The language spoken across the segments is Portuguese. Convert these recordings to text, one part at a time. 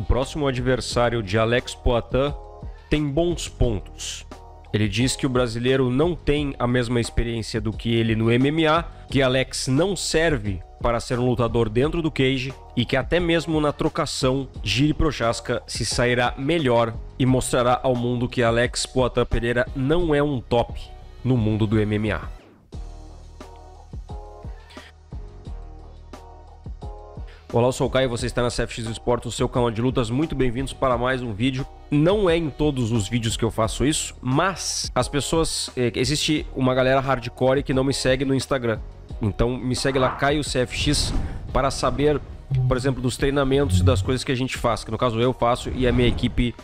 O próximo adversário de Alex Poatan tem bons pontos. Ele diz que o brasileiro não tem a mesma experiência do que ele no MMA, que Alex não serve para ser um lutador dentro do cage e que até mesmo na trocação, Jiri Prochazka se sairá melhor e mostrará ao mundo que Alex Poatan Pereira não é um top no mundo do MMA. Olá, eu sou o Caio e você está na CFX Esportes, o seu canal de lutas. Muito bem-vindos para mais um vídeo. Não é em todos os vídeos que eu faço isso, mas as pessoas... existe uma galera hardcore que não me segue no Instagram. Então me segue lá, Caio CFX, para saber, por exemplo, dos treinamentos e das coisas que a gente faz. Que no caso eu faço e a minha equipe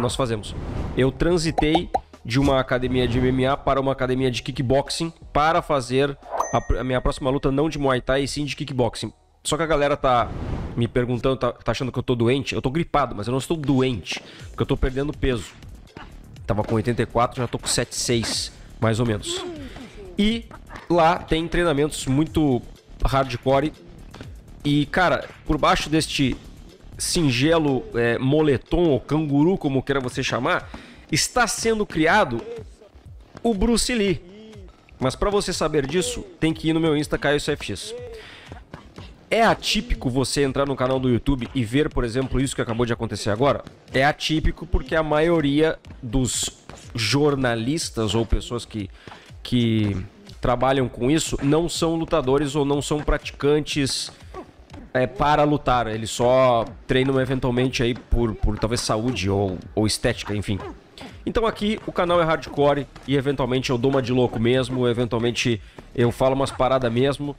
nós fazemos. Eu transitei de uma academia de MMA para uma academia de kickboxing para fazer a minha próxima luta não de Muay Thai e sim de kickboxing. Só que a galera tá me perguntando, tá achando que eu tô doente. Eu tô gripado, mas eu não estou doente, porque eu tô perdendo peso. Tava com 84, já tô com 76, mais ou menos. E lá tem treinamentos muito hardcore. E, cara, por baixo deste singelo moletom ou canguru, como queira você chamar, está sendo criado o Bruce Lee. Mas para você saber disso, tem que ir no meu Insta, Caio CFX. É atípico você entrar no canal do YouTube e ver, por exemplo, isso que acabou de acontecer agora? É atípico porque a maioria dos jornalistas ou pessoas que trabalham com isso não são lutadores ou não são praticantes para lutar. Eles só treinam eventualmente aí por talvez saúde ou estética, enfim. Então aqui o canal é hardcore e eventualmente eu dou uma de louco mesmo, eventualmente eu falo umas paradas mesmo.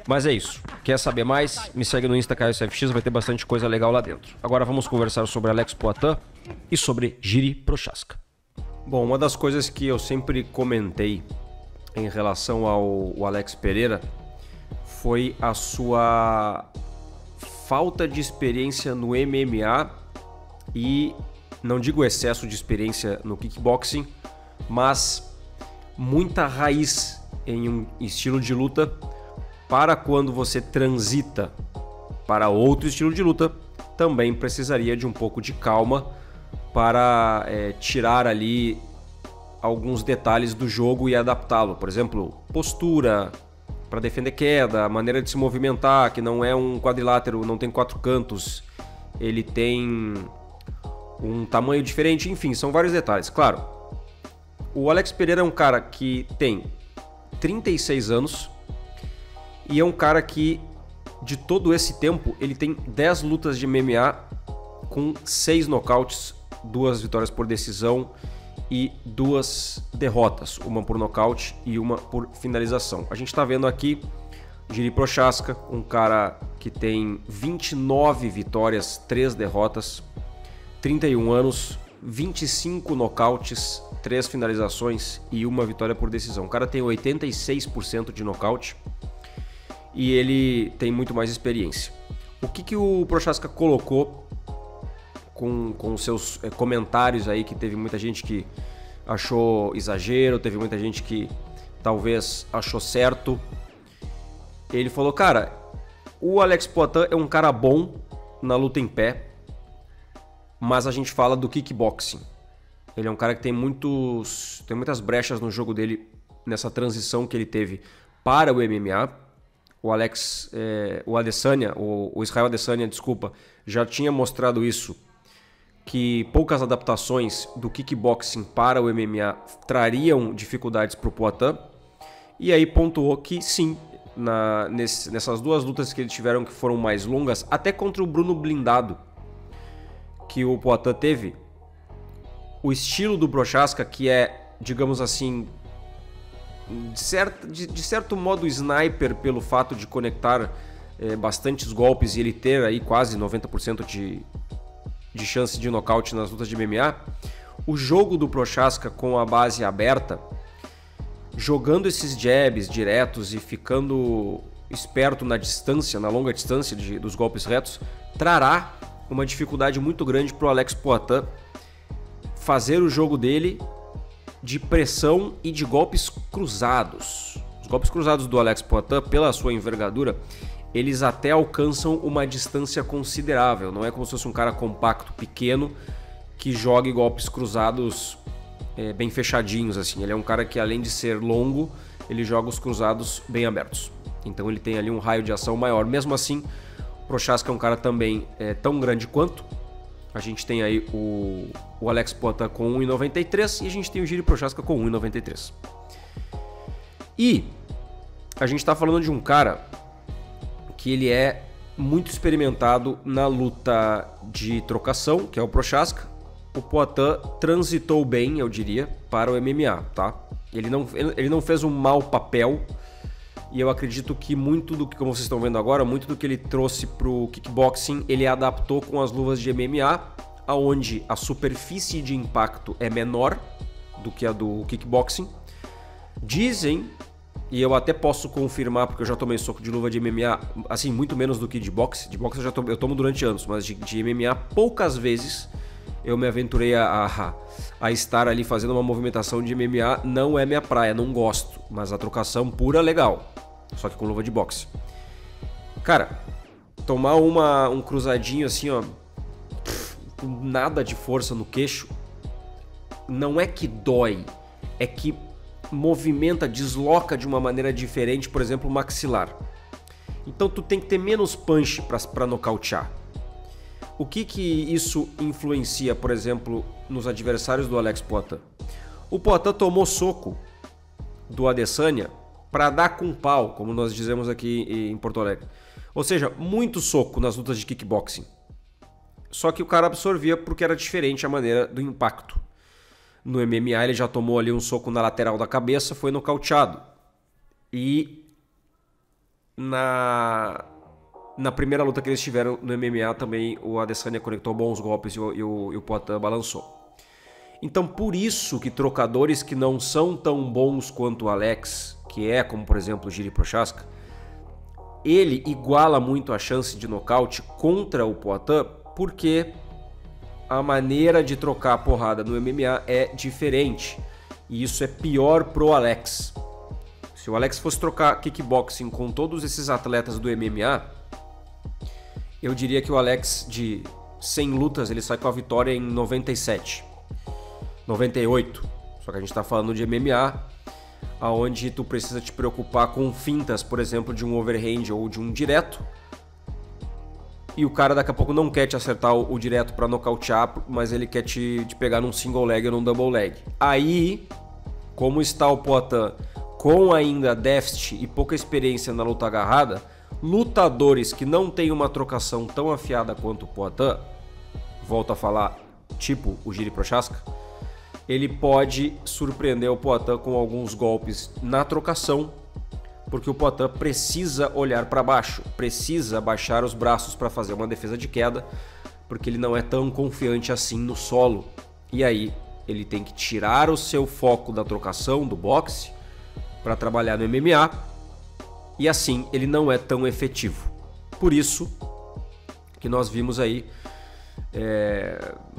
Mas é isso. Quer saber mais? Me segue no Insta, Caio CFX, vai ter bastante coisa legal lá dentro. Agora vamos conversar sobre Alex Poatan e sobre Jiri Prochazka. Bom, uma das coisas que eu sempre comentei em relação ao Alex Pereira foi a sua falta de experiência no MMA e, não digo excesso de experiência no kickboxing, mas muita raiz em um estilo de luta para quando você transita para outro estilo de luta, também precisaria de um pouco de calma para tirar ali alguns detalhes do jogo e adaptá-lo. Por exemplo, postura para defender queda, maneira de se movimentar, que não é um quadrilátero, não tem 4 cantos, ele tem um tamanho diferente, enfim, são vários detalhes. Claro, o Alex Pereira é um cara que tem 36 anos, e é um cara que, de todo esse tempo, ele tem 10 lutas de MMA com 6 nocautes, 2 vitórias por decisão e 2 derrotas, uma por nocaute e uma por finalização. A gente está vendo aqui Jiri Prochazka, um cara que tem 29 vitórias, 3 derrotas, 31 anos, 25 nocautes, 3 finalizações e uma vitória por decisão. O cara tem 86% de nocaute. E ele tem muito mais experiência. O que o Prochazka colocou com seus comentários aí, que teve muita gente que achou exagero, teve muita gente que talvez achou certo. Ele falou, cara, o Alex Poatan é um cara bom na luta em pé, mas a gente fala do kickboxing. Ele é um cara que tem muitas brechas no jogo dele, nessa transição que ele teve para o MMA. O Israel Adesanya, desculpa, já tinha mostrado isso, que poucas adaptações do kickboxing para o MMA trariam dificuldades para o Poatan. E aí pontuou que sim, nessas 2 lutas que eles tiveram que foram mais longas, até contra o Bruno Blindado, que o Poatan teve, o estilo do Prochazka, que é, digamos assim, de certo modo sniper, pelo fato de conectar bastantes golpes e ele ter aí quase 90% de chance de nocaute nas lutas de MMA, o jogo do Prochazka com a base aberta, jogando esses jabs diretos e ficando esperto na distância, na longa distância dos golpes retos, trará uma dificuldade muito grande para o Alex Poatan fazer o jogo dele de pressão e de golpes cruzados. Os golpes cruzados do Alex Poatan, pela sua envergadura, eles até alcançam uma distância considerável. Não é como se fosse um cara compacto, pequeno, que jogue golpes cruzados bem fechadinhos, assim. Ele é um cara que, além de ser longo, ele joga os cruzados bem abertos. Então ele tem ali um raio de ação maior. Mesmo assim, o Prochazka é um cara também tão grande quanto. A gente tem aí o Alex Poatan com 1,93 e a gente tem o Jiri Prochazka com 1,93. E a gente está falando de um cara que ele é muito experimentado na luta de trocação, que é o Prochazka. O Poatan transitou bem, eu diria, para o MMA, tá? Ele não fez um mau papel. E eu acredito que muito do que, como vocês estão vendo agora, muito do que ele trouxe pro kickboxing, ele adaptou com as luvas de MMA, aonde a superfície de impacto é menor do que a do kickboxing. Dizem, e eu até posso confirmar, porque eu já tomei soco de luva de MMA, assim, muito menos do que de boxe. De boxe eu tomo durante anos, mas de MMA poucas vezes eu me aventurei a estar ali fazendo uma movimentação de MMA. Não é minha praia, não gosto, mas a trocação pura é legal. Só que com luva de boxe. Cara, tomar um cruzadinho assim, ó, com nada de força no queixo, não é que dói, é que movimenta, desloca de uma maneira diferente, por exemplo, o maxilar. Então tu tem que ter menos punch para nocautear. O que isso influencia, por exemplo, nos adversários do Alex Poatan? O Poatan tomou soco do Adesanya para dar com pau, como nós dizemos aqui em Porto Alegre. Ou seja, muito soco nas lutas de kickboxing. Só que o cara absorvia porque era diferente a maneira do impacto. No MMA ele já tomou ali um soco na lateral da cabeça, foi nocauteado. E na primeira luta que eles tiveram no MMA também o Adesanya conectou bons golpes e o Poatan balançou. Então por isso que trocadores que não são tão bons quanto o Alex, que é como por exemplo o Jiri Prochazka, ele iguala muito a chance de nocaute contra o Poatan, porque a maneira de trocar a porrada no MMA é diferente. E isso é pior pro Alex. Se o Alex fosse trocar kickboxing com todos esses atletas do MMA, eu diria que o Alex, de 100 lutas, ele sai com a vitória em 97, 98. Só que a gente está falando de MMA, onde tu precisa te preocupar com fintas, por exemplo, de um overhand ou de um direto. E o cara daqui a pouco não quer te acertar o direto para nocautear, mas ele quer te pegar num single leg ou num double leg. Aí, como está o Poatan com ainda déficit e pouca experiência na luta agarrada, lutadores que não têm uma trocação tão afiada quanto o Poatan, volto a falar, tipo o Jiri Prochazka, ele pode surpreender o Poatan com alguns golpes na trocação, porque o Poatan precisa olhar para baixo, precisa baixar os braços para fazer uma defesa de queda, porque ele não é tão confiante assim no solo. E aí ele tem que tirar o seu foco da trocação, do boxe, para trabalhar no MMA, e assim ele não é tão efetivo. Por isso que nós vimos aí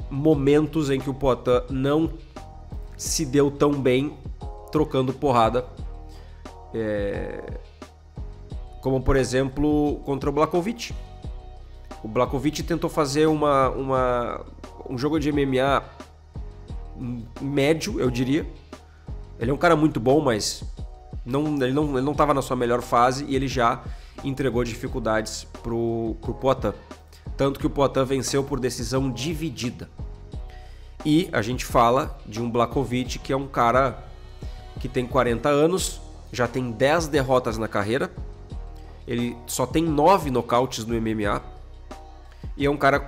momentos em que o Poatan não se deu tão bem trocando porrada, como por exemplo contra o Blachowicz. O Blachowicz tentou fazer um jogo de MMA médio, eu diria. Ele é um cara muito bom, mas ele não estava na sua melhor fase e ele já entregou dificuldades pro Poatan. Tanto que o Poatan venceu por decisão dividida. E a gente fala de um Blachowicz que é um cara que tem 40 anos, já tem 10 derrotas na carreira, ele só tem 9 nocautes no MMA e é um cara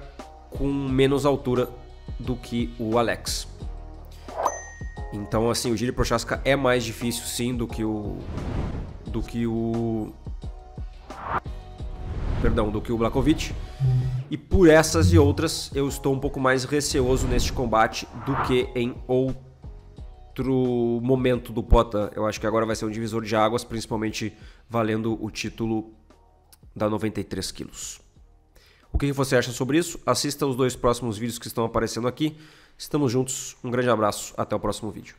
com menos altura do que o Alex. Então assim, o Jiri Prochazka é mais difícil sim do que o Blachowicz. E por essas e outras eu estou um pouco mais receoso neste combate do que em outro momento do Poatan. Eu acho que agora vai ser um divisor de águas, principalmente valendo o título da 93 quilos. O que você acha sobre isso? Assista os 2 próximos vídeos que estão aparecendo aqui. Estamos juntos, um grande abraço, até o próximo vídeo.